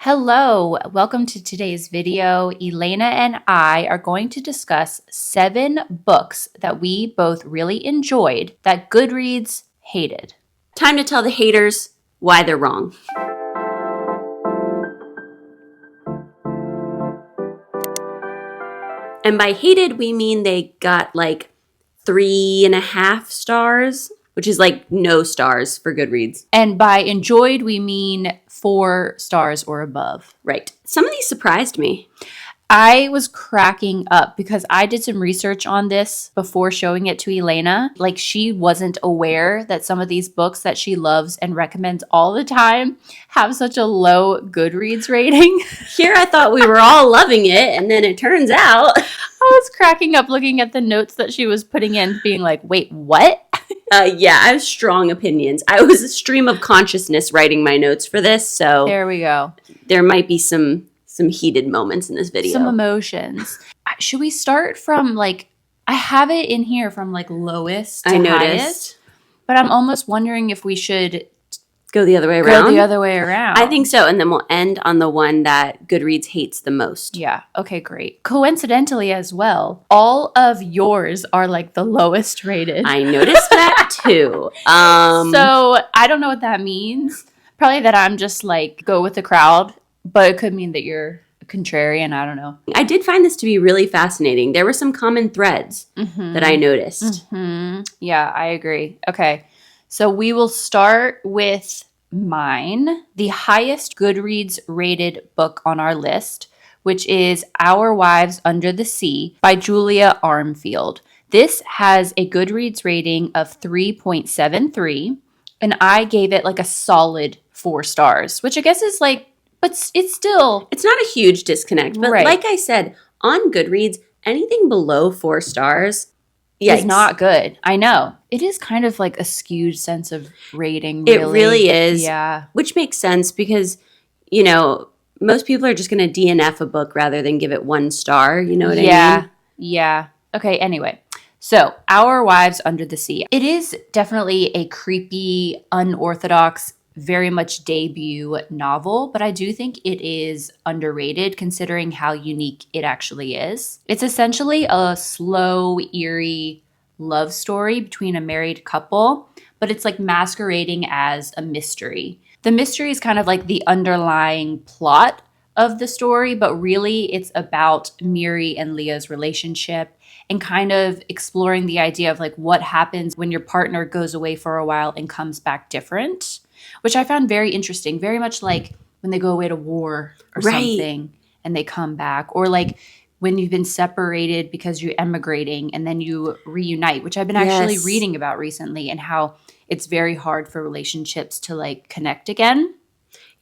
Hello, welcome to today's video. Elena and I are going to discuss 7 books that we both really enjoyed that Goodreads hated. Time to tell the haters why they're wrong. And by hated, we mean they got like 3.5 stars, which is like no stars for Goodreads. And by enjoyed, we mean 4 stars or above. Right. Some of these surprised me. I was cracking up because I did some research on this before showing it to Elena. Like, she wasn't aware that some of these books that she loves and recommends all the time have such a low Goodreads rating. Here I thought we were all loving it, and then it turns out... I was cracking up looking at the notes that she was putting in, being like, wait, what? Yeah, I have strong opinions. I was a stream of consciousness writing my notes for this, so... There we go. There might be some heated moments in this video. Some emotions. Should we start from, like, I have it in here from, like, lowest to highest, but I'm almost wondering if we should go the other way around. Go the other way around. I think so, and then we'll end on the one that Goodreads hates the most. Yeah, okay, great. Coincidentally as well, all of yours are, like, the lowest rated. I noticed that, too. So, I don't know what that means. Probably that I'm just, like, go with the crowd. But it could mean that you're a contrarian. I don't know. I did find this to be really fascinating. There were some common threads that I noticed. Yeah, I agree. Okay. So we will start with mine, the highest Goodreads rated book on our list, which is Our Wives Under the Sea by Julia Armfield. This has a Goodreads rating of 3.73, and I gave it like a solid 4 stars, which I guess is like, but it's still... It's not a huge disconnect. But right. Like I said, on Goodreads, anything below 4 stars is not good. I know. It is kind of like a skewed sense of rating, really. It really is. Yeah. Which makes sense because, you know, most people are just going to DNF a book rather than give it 1 star. You know what I mean? Yeah. Okay, anyway. So, Our Wives Under the Sea. It is definitely a creepy, unorthodox, very much debut novel, but I do think it is underrated considering how unique it actually is. It's essentially a slow, eerie love story between a married couple, but it's like masquerading as a mystery. The mystery is kind of like the underlying plot of the story, but really it's about Miri and Leah's relationship and kind of exploring the idea of like what happens when your partner goes away for a while and comes back different. Which I found very interesting, very much like when they go away to war or something and they come back. Or like when you've been separated because you're emigrating and then you reunite, which I've been actually reading about recently, and how it's very hard for relationships to like connect again.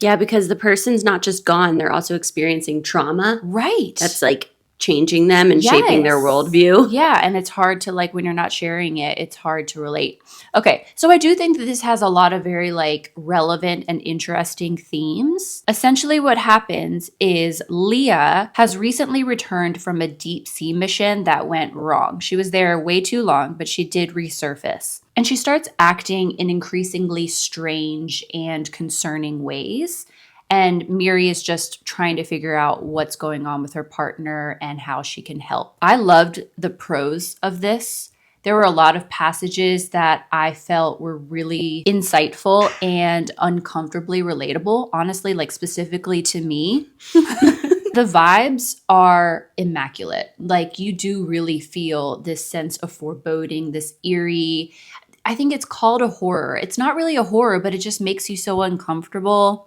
Yeah, because the person's not just gone, they're also experiencing trauma. Right. That's like changing them and shaping their worldview. Yeah, and it's hard to like, when you're not sharing it, it's hard to relate. Okay, so I do think that this has a lot of very like relevant and interesting themes. Essentially what happens is Leah has recently returned from a deep sea mission that went wrong. She was there way too long, but she did resurface. And she starts acting in increasingly strange and concerning ways. And Miri is just trying to figure out what's going on with her partner and how she can help. I loved the prose of this. There were a lot of passages that I felt were really insightful and uncomfortably relatable, honestly, like specifically to me. The vibes are immaculate. Like, you do really feel this sense of foreboding, this eerie... I think it's called a horror. It's not really a horror, but it just makes you so uncomfortable.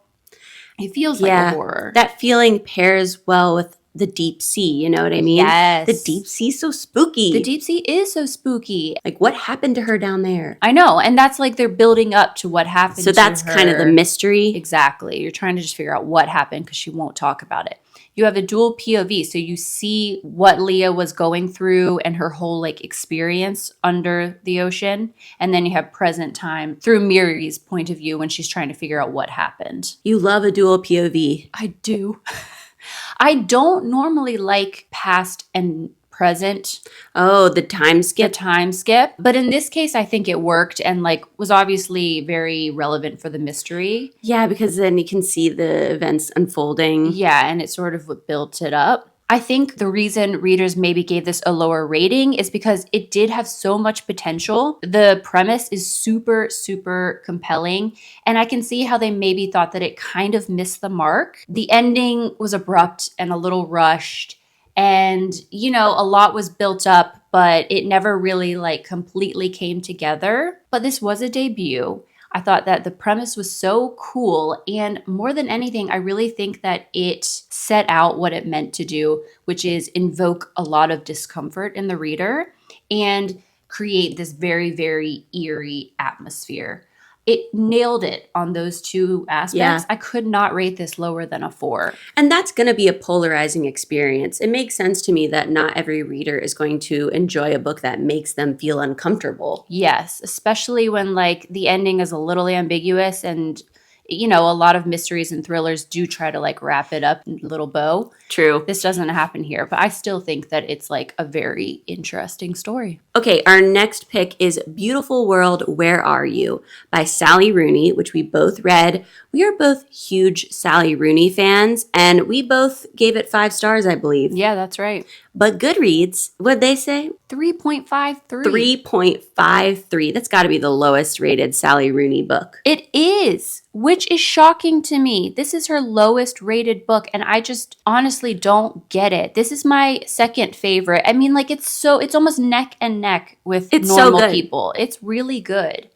It feels like a horror. That feeling pairs well with the deep sea, you know what I mean? Yes. The deep sea's so spooky. The deep sea is so spooky. Like, what happened to her down there? I know, and that's like they're building up to what happened to her. So that's kind of the mystery? Exactly. You're trying to just figure out what happened because she won't talk about it. You have a dual POV, so you see what Leah was going through and her whole like experience under the ocean, and then you have present time through Miri's point of view when she's trying to figure out what happened. You love a dual POV. I do. I don't normally like past and present, Oh, the time the skip. time skip. But in this case, I think it worked and like was obviously very relevant for the mystery. Yeah, because then you can see the events unfolding. Yeah, and it sort of what built it up. I think the reason readers maybe gave this a lower rating is because it did have so much potential. The premise is super, super compelling, and I can see how they maybe thought that it kind of missed the mark. The ending was abrupt and a little rushed, and, you know, a lot was built up, but it never really like completely came together. But this was a debut. I thought that the premise was so cool. And more than anything, I really think that it set out what it meant to do, which is invoke a lot of discomfort in the reader and create this very, very eerie atmosphere. It nailed it on those two aspects. Yeah. I could not rate this lower than a 4. And that's going to be a polarizing experience. It makes sense to me that not every reader is going to enjoy a book that makes them feel uncomfortable. Yes, especially when like the ending is a little ambiguous and, you know, a lot of mysteries and thrillers do try to like wrap it up in a little bow. True. This doesn't happen here, but I still think that it's like a very interesting story. Okay, our next pick is Beautiful World, Where Are You? By Sally Rooney, which we both read. We are both huge Sally Rooney fans, and we both gave it 5 stars, I believe. Yeah, that's right. But Goodreads, what'd they say? 3.53. 3.53. That's got to be the lowest rated Sally Rooney book. It is, which is shocking to me. This is her lowest rated book, and I just honestly don't get it. This is my second favorite. I mean, like it's almost neck and neck with It's normal so good. people. It's really good.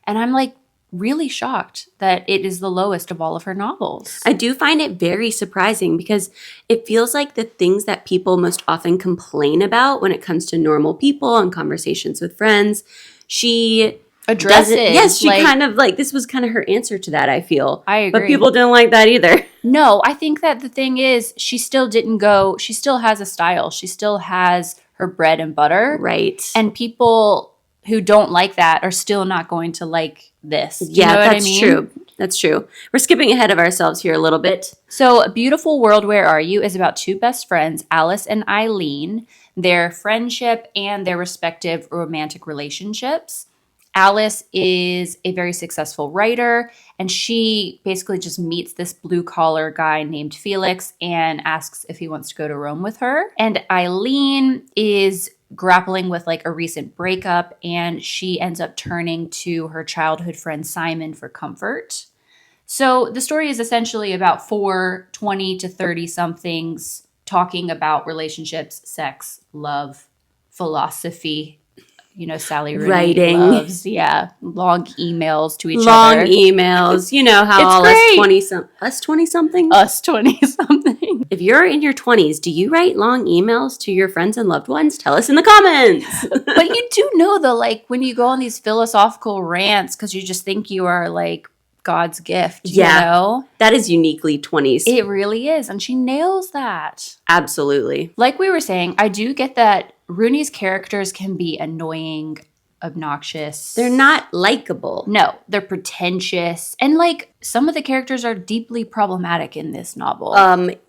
And I'm like really shocked that it is the lowest of all of her novels. I do find it very surprising because it feels like the things that people most often complain about when it comes to normal people and conversations with friends, she Addresses. Yes, she like, kind of like, this was kind of her answer to that, I feel. I agree. But people didn't like that either. No, I think that the thing is she still has a style. She still has her bread and butter. Right. And people who don't like that are still not going to like this. Do you Yeah, know what that's I mean? true. That's true. We're skipping ahead of ourselves here a little bit. So, A Beautiful World, Where Are You? Is about two best friends, Alice and Eileen, their friendship and their respective romantic relationships. Alice is a very successful writer, and she basically just meets this blue-collar guy named Felix and asks if he wants to go to Rome with her. And Eileen is grappling with like a recent breakup, and she ends up turning to her childhood friend Simon for comfort. So the story is essentially about 4 20 to 30 somethings talking about relationships, sex, love, philosophy. You know, Sally Rooney Writing. loves, long emails to each Long other. emails. You know how It's all great. us 20-something? Us 20-something. If you're in your 20s, do you write long emails to your friends and loved ones? Tell us in the comments. But you do know, though, like when you go on these philosophical rants because you just think you are like God's gift, Yeah. you know? That is uniquely 20s. It really is. And she nails that. Absolutely. Like we were saying, I do get that Rooney's characters can be annoying, obnoxious. They're not likable. No, they're pretentious. And like some of the characters are deeply problematic in this novel.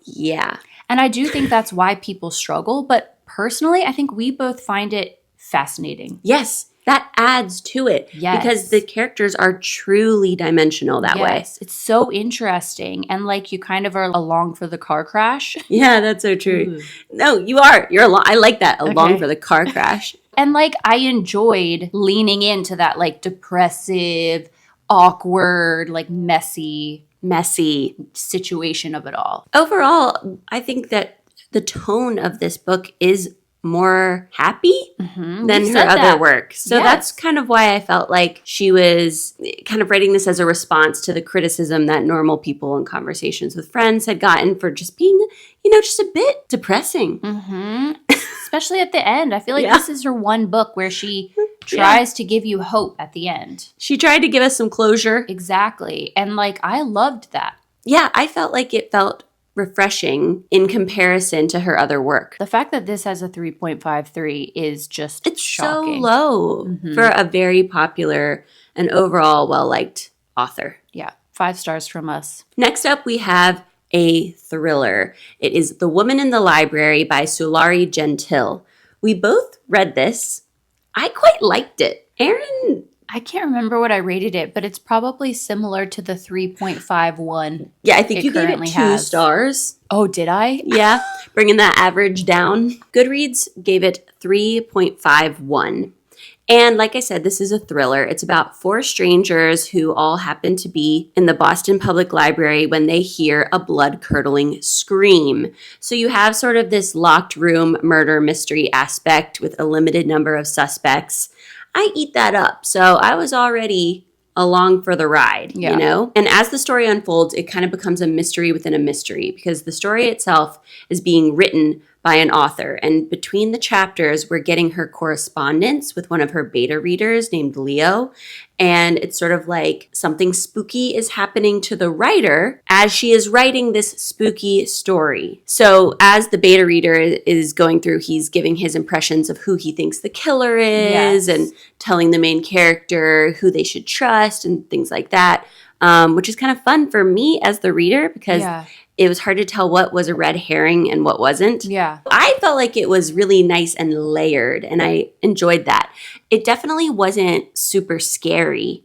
Yeah. And I do think that's why people struggle. But personally, I think we both find it fascinating. Yes, that adds to it. Yes. Because the characters are truly dimensional that way. Yes, it's so interesting. And like you kind of are along for the car crash. Yeah, that's so true. No, you are. You're along. I like that. Along Okay. for the car crash. And like I enjoyed leaning into that like depressive, awkward, like messy situation of it all. Overall, I think that the tone of this book is more happy than We've her said other that. work. So Yes. that's kind of why I felt like she was kind of writing this as a response to the criticism that normal people in conversations with friends had gotten for just being, just a bit depressing. Especially at the end. I feel like Yeah. this is her one book where she tries to give you hope at the end. She tried to give us some closure. Exactly. And like I loved that. Yeah, I felt like it felt refreshing in comparison to her other work. The fact that this has a 3.53 is just It's shocking. so low for a very popular and overall well-liked author. Yeah. 5 stars from us. Next up, we have a thriller. It is The Woman in the Library by Sulari Gentill. We both read this. I quite liked it. Erin, I can't remember what I rated it, but it's probably similar to the 3.51. yeah, I think it you gave it currently 2 has. stars. Oh, did I? Yeah, bringing that average down. Goodreads gave it 3.51. And like I said, this is a thriller. It's about 4 strangers who all happen to be in the Boston Public Library when they hear a blood-curdling scream. So you have sort of this locked room murder mystery aspect with a limited number of suspects. I eat that up. So I was already along for the ride, Yeah. you know? And as the story unfolds, it kind of becomes a mystery within a mystery because the story itself is being written by an author. And between the chapters, we're getting her correspondence with one of her beta readers named Leo. And it's sort of like something spooky is happening to the writer as she is writing this spooky story. So as the beta reader is going through, he's giving his impressions of who he thinks the killer is and telling the main character who they should trust and things like that, which is kind of fun for me as the reader because it was hard to tell what was a red herring and what wasn't. Yeah. I felt like it was really nice and layered, and I enjoyed that. It definitely wasn't super scary,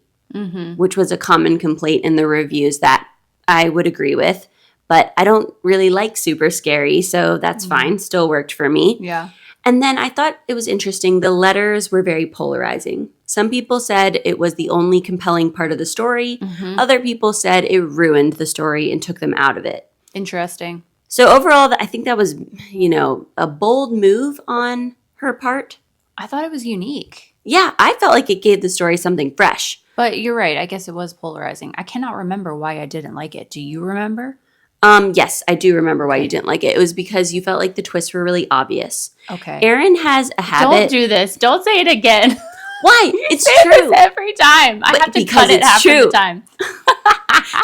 which was a common complaint in the reviews that I would agree with. But I don't really like super scary, so that's fine. Still worked for me. Yeah. And then I thought it was interesting. The letters were very polarizing. Some people said it was the only compelling part of the story. Other people said it ruined the story and took them out of it. Interesting. So overall, I think that was, a bold move on her part. I thought it was unique. Yeah, I felt like it gave the story something fresh. But you're right. I guess it was polarizing. I cannot remember why I didn't like it. Do you remember? Yes, I do remember why you didn't like it. It was because you felt like the twists were really obvies. Okay. Erin has a habit. Don't do this. Don't say it again. Why? It's say true. This every time. I have to cut it half of the time.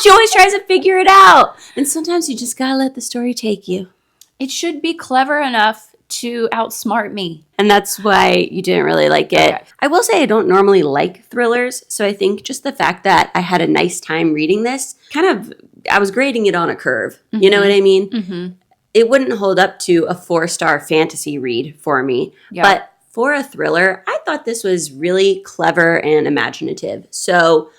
She always tries to figure it out. And sometimes you just gotta let the story take you. It should be clever enough to outsmart me. And that's why you didn't really like it. Okay. I will say I don't normally like thrillers. So I think just the fact that I had a nice time reading this, I was grading it on a curve. You know what I mean? It wouldn't hold up to a 4-star fantasy read for me. Yeah. But for a thriller, I thought this was really clever and imaginative. So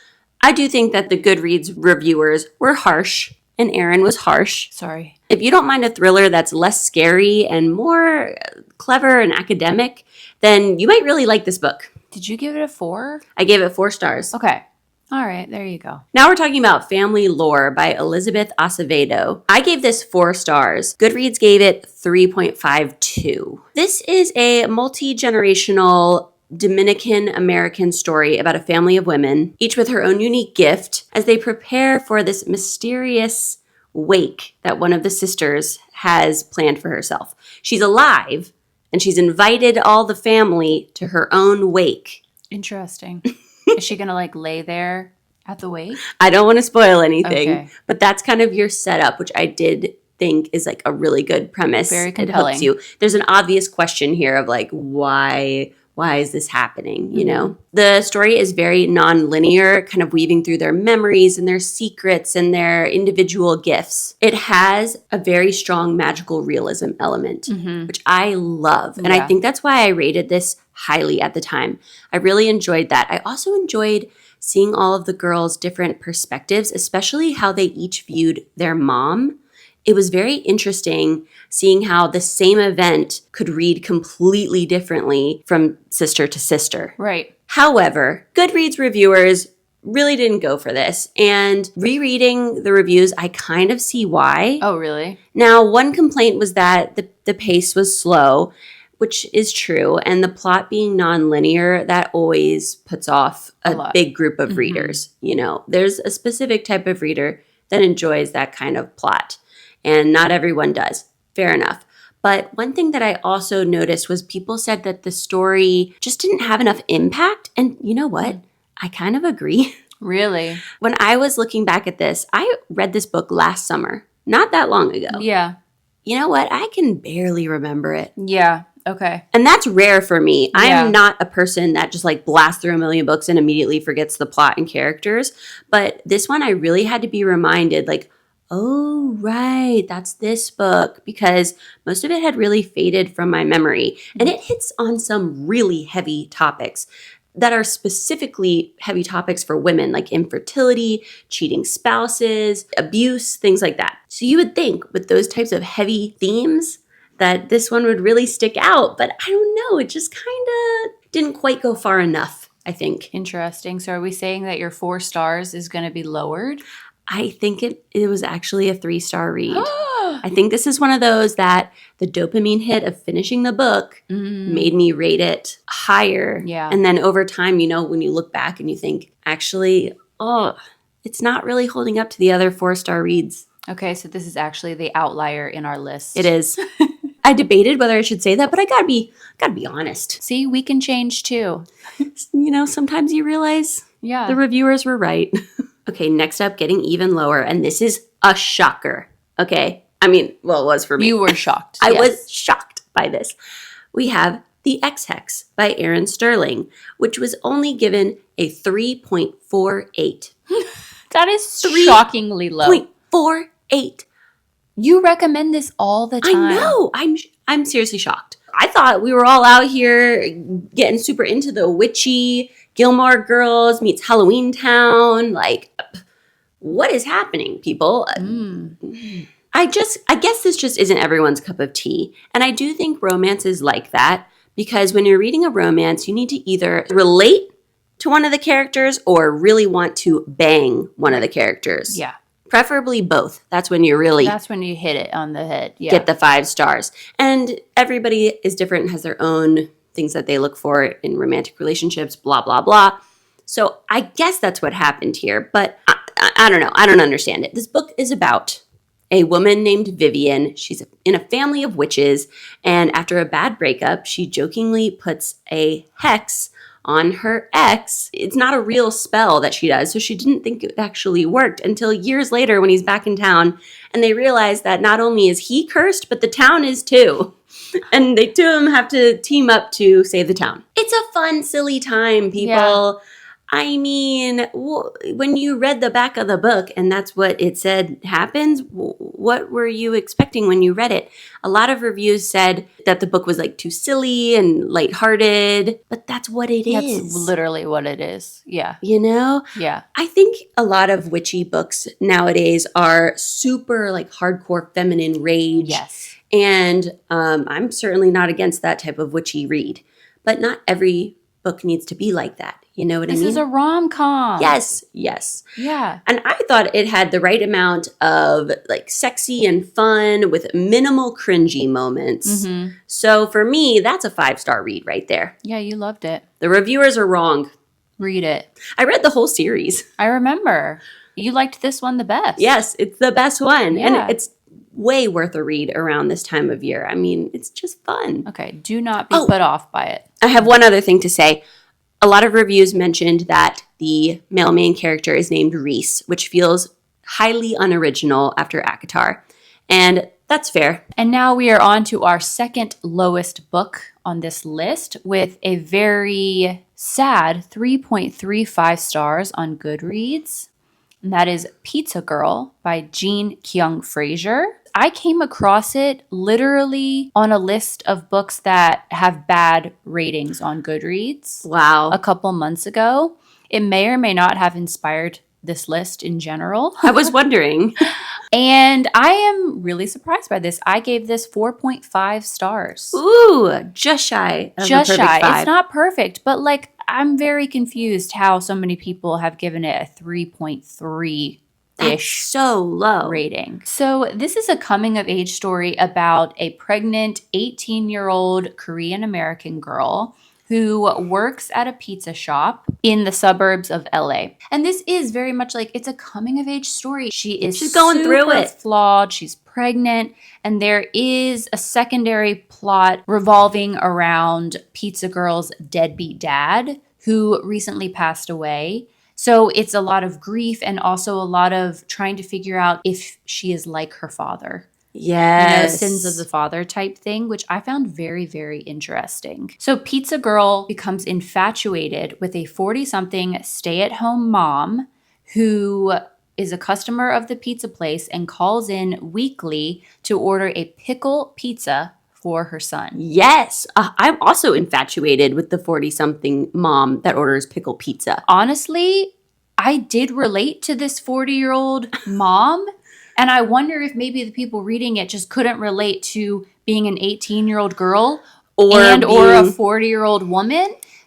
I do think that the Goodreads reviewers were harsh, and Erin was harsh. Sorry. If you don't mind a thriller that's less scary and more clever and academic, then you might really like this book. Did you give it a 4? I gave it 4 stars. Okay. All right. There you go. Now we're talking about Family Lore by Elizabeth Acevedo. I gave this 4 stars. Goodreads gave it 3.52. This is a multi-generational Dominican American story about a family of women, each with her own unique gift, as they prepare for this mysterious wake that one of the sisters has planned for herself. She's alive, and she's invited all the family to her own wake. Interesting. Is she going to lay there at the wake? I don't want to spoil anything, Okay. but that's kind of your setup, which I did think is a really good premise. Very It compelling. hooks you. There's an obvious question here of why is this happening? You know, the story is very non-linear, kind of weaving through their memories and their secrets and their individual gifts. It has a very strong magical realism element, which I love. And I think that's why I rated this highly at the time. I really enjoyed that. I also enjoyed seeing all of the girls' different perspectives, especially how they each viewed their mom. It was very interesting seeing how the same event could read completely differently from sister to sister. Right. However, Goodreads reviewers really didn't go for this. And rereading the reviews, I kind of see why. Oh, really? Now, one complaint was that the pace was slow, which is true. And the plot being nonlinear, that always puts off a big group of readers. You know, there's a specific type of reader that enjoys that kind of plot. And not everyone does. Fair enough. But one thing that I also noticed was people said that the story just didn't have enough impact. And you know what? I kind of agree. Really? When I was looking back at this, I read this book last summer, not that long ago. Yeah. You know what? I can barely remember it. Yeah. Okay. And that's rare for me. I Yeah. am not a person that just blasts through a million books and immediately forgets the plot and characters. But this one, I really had to be reminded, oh, right, that's this book, because most of it had really faded from my memory. And it hits on some really heavy topics that are specifically heavy topics for women, like infertility, cheating spouses, abuse, things like that. So you would think with those types of heavy themes that this one would really stick out, but I don't know. It just kind of didn't quite go far enough, I think. Interesting. So are we saying that your 4 stars is going to be lowered? I think it was actually a 3-star read. I think this is one of those that the dopamine hit of finishing the book made me rate it higher. Yeah. And then over time, when you look back and you think, actually, it's not really holding up to the other 4-star reads. Okay, so this is actually the outlier in our list. It is. I debated whether I should say that, but I gotta be honest. See, we can change too. Sometimes you realize Yeah. the reviewers were right. Okay, next up, getting even lower, and this is a shocker. Okay, it was for me. You were shocked. I Yes. was shocked by this. We have the Ex Hex by Erin Sterling, which was only given a 3.48. That is shockingly low. 0.48. You recommend this all the time. I know. I'm seriously shocked. I thought we were all out here getting super into the witchy Gilmore Girls meets Halloween Town. Like, what is happening, people? I guess this just isn't everyone's cup of tea. And I do think romance is like that, because when you're reading a romance, you need to either relate to one of the characters or really want to bang one of the characters. Yeah. Preferably both. That's when you hit it on the head. Yeah. get the 5 stars. And everybody is different and has their own things that they look for in romantic relationships, blah, blah, blah. So I guess that's what happened here, but I don't know. I don't understand it. This book is about a woman named Vivian. She's in a family of witches, and after a bad breakup, she jokingly puts a hex on her ex. It's not a real spell that she does, so she didn't think it actually worked until years later when he's back in town, and they realize that not only is he cursed, but the town is too. And they two of them have to team up to save the town. It's a fun, silly time, people. Yeah. When you read the back of the book and that's what it said happens, what were you expecting when you read it? A lot of reviews said that the book was like too silly and lighthearted, but that's what it is. That's literally what it is. Yeah. Yeah. I think a lot of witchy books nowadays are super like hardcore feminine rage. Yes. And I'm certainly not against that type of witchy read, but not every book needs to be like that. You know what I mean? This is a rom-com. Yes. Yeah. And I thought it had the right amount of like sexy and fun with minimal cringy moments. Mm-hmm. So for me, that's a 5-star read right there. Yeah, you loved it. The reviewers are wrong. Read it. I read the whole series. I remember. You liked this one the best. Yes, it's the best one. Yeah. And it's way worth a read around this time of year. I mean, it's just fun. Okay, do not be put off by it. I have one other thing to say. A lot of reviews mentioned that the male main character is named Reese, which feels highly unoriginal after ACOTAR. And that's fair. And now we are on to our second lowest book on this list with a very sad 3.35 stars on Goodreads. And that is Pizza Girl by Kyoung Frazier. I came across it literally on a list of books that have bad ratings on Goodreads. Wow. A couple months ago. It may or may not have inspired this list in general. I was wondering. And I am really surprised by this. I gave this 4.5 stars. Ooh, just shy of Just a perfect shy. 5. It's not perfect, but like I'm very confused how so many people have given it a 3.3 That's ish so low. rating. So this is a coming of age story about a pregnant 18-year-old Korean American girl who works at a pizza shop in the suburbs of LA. And this is very much like it's a coming of age story. She's going through it. Flawed, she's pregnant, and there is a secondary plot revolving around Pizza Girl's deadbeat dad who recently passed away. So it's a lot of grief and also a lot of trying to figure out if she is like her father. Yes. Sins of the father type thing, which I found very, very interesting. So Pizza Girl becomes infatuated with a 40-something stay-at-home mom who is a customer of the pizza place and calls in weekly to order a pickle pizza for her son. Yes. I'm also infatuated with the 40-something mom that orders pickle pizza. Honestly, I did relate to this 40-year-old mom, and I wonder if maybe the people reading it just couldn't relate to being an 18-year-old girl or a 40-year-old woman.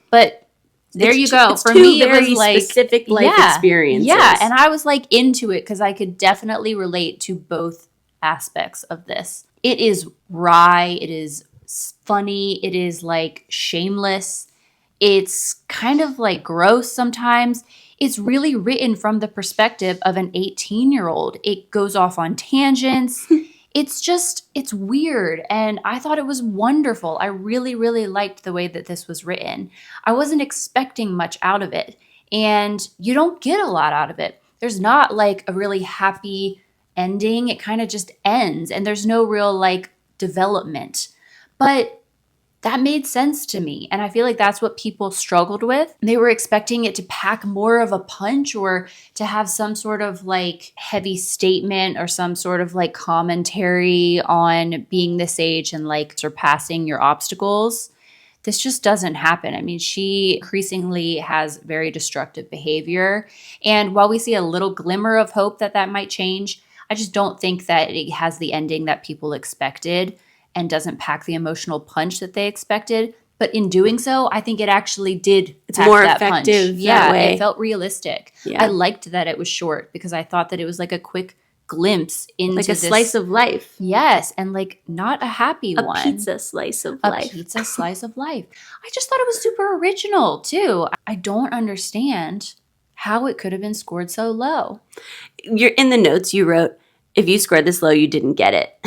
But there you go. For me, it was like specific life experiences. Yeah, and I was like into it because I could definitely relate to both aspects of this. It is wry, it is funny, it is like shameless. It's kind of like gross sometimes. It's really written from the perspective of an 18-year-old. It goes off on tangents. It's weird. And I thought it was wonderful. I really, really liked the way that this was written. I wasn't expecting much out of it. And you don't get a lot out of it. There's not like a really happy ending. It kind of just ends. And there's no real like development. But that made sense to me. And I feel like that's what people struggled with. They were expecting it to pack more of a punch or to have some sort of like heavy statement or some sort of like commentary on being this age and like surpassing your obstacles. This just doesn't happen. I mean, she increasingly has very destructive behavior. And while we see a little glimmer of hope that that might change, I just don't think that it has the ending that people expected and doesn't pack the emotional punch that they expected. But in doing so, I think it actually did pack more that effective punch. that Yeah, way. It felt realistic. Yeah. I liked that it was short because I thought that it was like a quick glimpse into like a slice of life. Yes, and like not a happy one. A pizza slice of life. A pizza slice of life. I just thought it was super original too. I don't understand how it could have been scored so low. You're in the notes you wrote, if you scored this low, you didn't get it.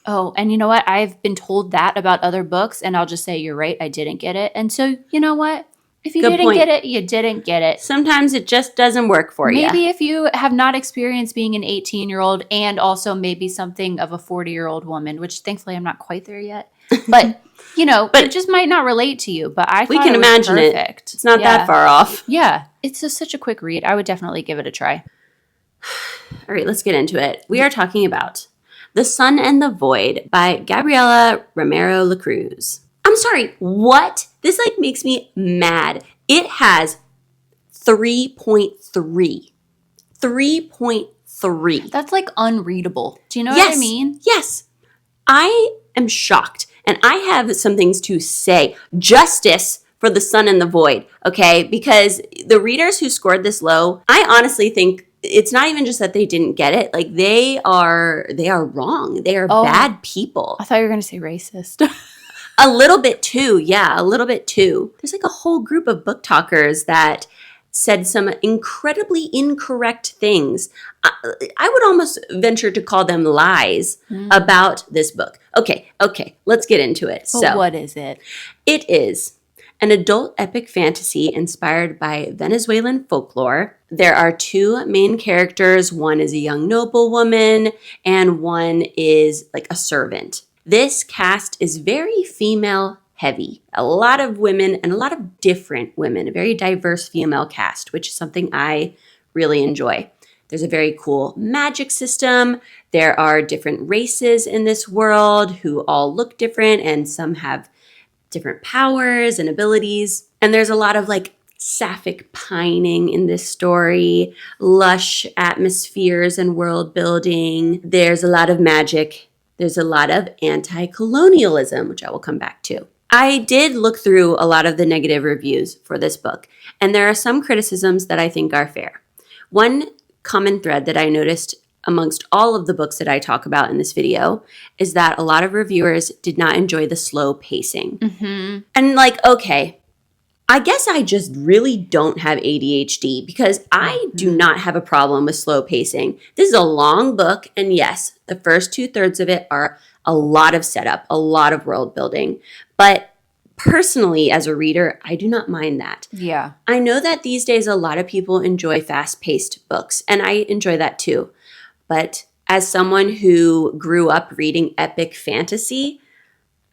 Oh, and you know what? I've been told that about other books, and I'll just say, you're right, I didn't get it. And so, you know what? If you didn't get it, you didn't get it. Sometimes it just doesn't work for you. Maybe if you have not experienced being an 18-year-old and also maybe something of a 40-year-old woman, which thankfully I'm not quite there yet. But, you know, it just might not relate to you. But I thought we can imagine perfect. It's not that far off. Yeah. It's just such a quick read. I would definitely give it a try. All right, let's get into it. We are talking about The Sun and the Void by Gabriela Romera Lacruz. I'm sorry, what? This like makes me mad. It has 3.3. 3.3. That's like unreadable. Do you know what I mean? Yes. I am shocked. And I have some things to say. Justice for The Sun and the Void, okay? Because the readers who scored this low, I honestly think it's not even just that they didn't get it. Like they are wrong. They are bad people. I thought you were going to say racist. A little bit too. Yeah, a little bit too. There's like a whole group of book talkers that said some incredibly incorrect things. I would almost venture to call them lies about this book. Okay, let's get into it. So what is it? It is an adult epic fantasy inspired by Venezuelan folklore. There are two main characters. One is a young noblewoman and one is like a servant. This cast is very female heavy. A lot of women and a lot of different women, a very diverse female cast, which is something I really enjoy. There's a very cool magic system. There are different races in this world who all look different and some have different powers and abilities. And there's a lot of like sapphic pining in this story, lush atmospheres and world building. There's a lot of magic. There's a lot of anti-colonialism, which I will come back to. I did look through a lot of the negative reviews for this book, and there are some criticisms that I think are fair. One common thread that I noticed amongst all of the books that I talk about in this video is that a lot of reviewers did not enjoy the slow pacing. Mm-hmm. And like, okay, I guess I just really don't have ADHD because I do not have a problem with slow pacing. This is a long book, and yes, the first 2/3 of it are a lot of setup, a lot of world building. But personally, as a reader, I do not mind that. Yeah. I know that these days a lot of people enjoy fast-paced books, and I enjoy that too. But as someone who grew up reading epic fantasy,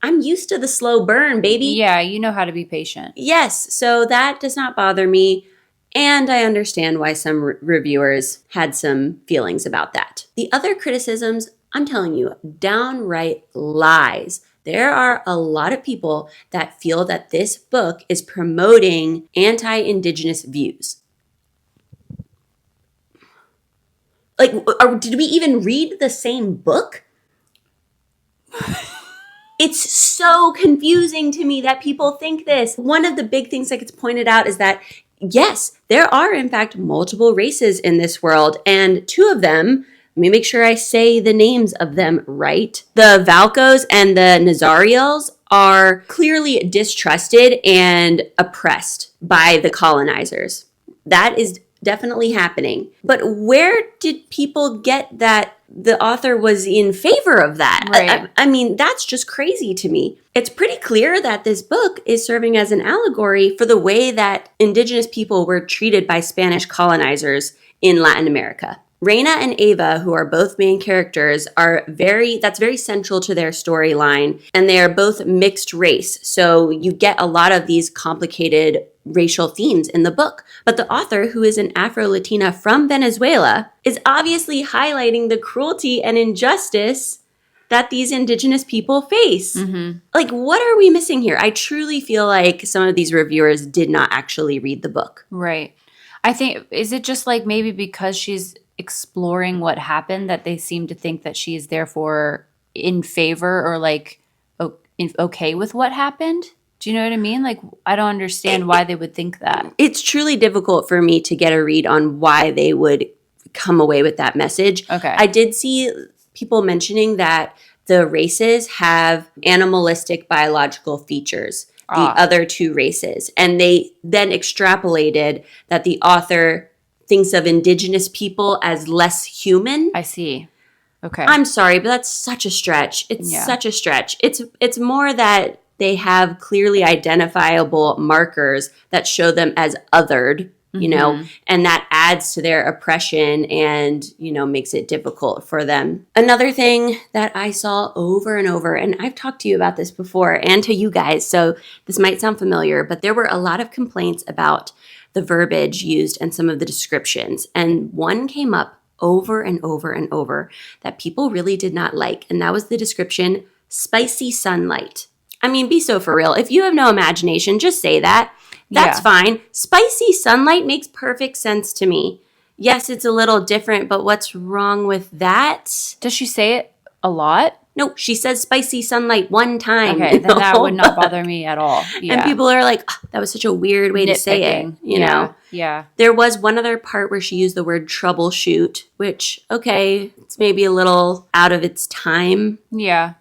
I'm used to the slow burn, baby. Yeah, you know how to be patient. Yes, so that does not bother me. And I understand why some reviewers had some feelings about that. The other criticisms, I'm telling you, downright lies. There are a lot of people that feel that this book is promoting anti-Indigenous views. Like, did we even read the same book? It's so confusing to me that people think this. One of the big things that gets pointed out is that, yes, there are in fact multiple races in this world, and two of them, let me make sure I say the names of them right. The Valkos and the Nazariels are clearly distrusted and oppressed by the colonizers. That is definitely happening. But where did people get that the author was in favor of that? Right. I mean, that's just crazy to me. It's pretty clear that this book is serving as an allegory for the way that Indigenous people were treated by Spanish colonizers in Latin America. Reina and Ava, who are both main characters, that's very central to their storyline, and they are both mixed race. So you get a lot of these complicated racial themes in the book. But the author, who is an Afro-Latina from Venezuela, is obviously highlighting the cruelty and injustice that these Indigenous people face. Mm-hmm. Like, what are we missing here? I truly feel like some of these reviewers did not actually read the book. Right. I think, is it just like maybe because she's exploring what happened that they seem to think that she is therefore in favor or like okay with what happened? Do you know what I mean? Like, I don't understand why they would think that. It's truly difficult for me to get a read on why they would come away with that message. Okay. I did see people mentioning that the races have animalistic biological features, the other two races. And they then extrapolated that the author thinks of Indigenous people as less human. I see. Okay. I'm sorry, but that's such a stretch. It's such a stretch. It's more that they have clearly identifiable markers that show them as othered, you know, and that adds to their oppression and, you know, makes it difficult for them. Another thing that I saw over and over, and I've talked to you about this before and to you guys, so this might sound familiar, but there were a lot of complaints about the verbiage used and some of the descriptions. And one came up over and over and over that people really did not like. And that was the description, spicy sunlight. I mean, be so for real. If you have no imagination, just say that. That's fine. Spicy sunlight makes perfect sense to me. Yes, it's a little different, but what's wrong with that? Does she say it a lot? No, she says spicy sunlight one time. Okay, then that would not bother me at all. Yeah. And people are like, oh, that was such a weird way to say it, you know? Yeah. There was one other part where she used the word troubleshoot, which, okay, it's maybe a little out of its time. Yeah.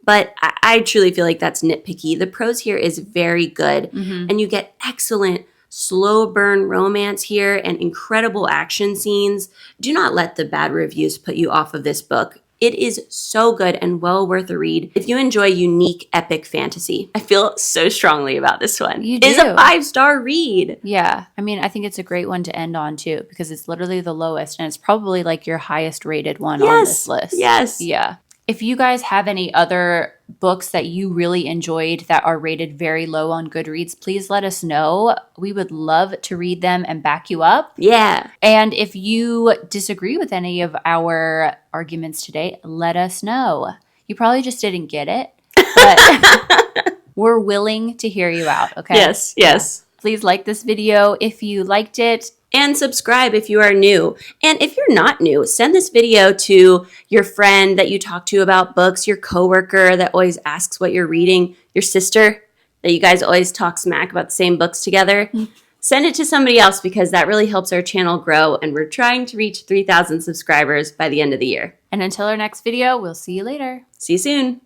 But I truly feel like that's nitpicky. The prose here is very good, and you get excellent slow burn romance here and incredible action scenes. Do not let the bad reviews put you off of this book. It is so good and well worth a read if you enjoy unique, epic fantasy. I feel so strongly about this one. You do. It is a 5-star read. Yeah. I mean, I think it's a great one to end on, too, because it's literally the lowest, and it's probably like your highest rated one on this list. Yes. Yeah. If you guys have any other books that you really enjoyed that are rated very low on Goodreads, please let us know. We would love to read them and back you up. Yeah. And if you disagree with any of our arguments today, let us know. You probably just didn't get it, but we're willing to hear you out, okay? Yes, yes. Yeah. Please like this video if you liked it. And subscribe if you are new. And if you're not new, send this video to your friend that you talk to about books, your coworker that always asks what you're reading, your sister that you guys always talk smack about the same books together. Send it to somebody else because that really helps our channel grow. And we're trying to reach 3,000 subscribers by the end of the year. And until our next video, we'll see you later. See you soon.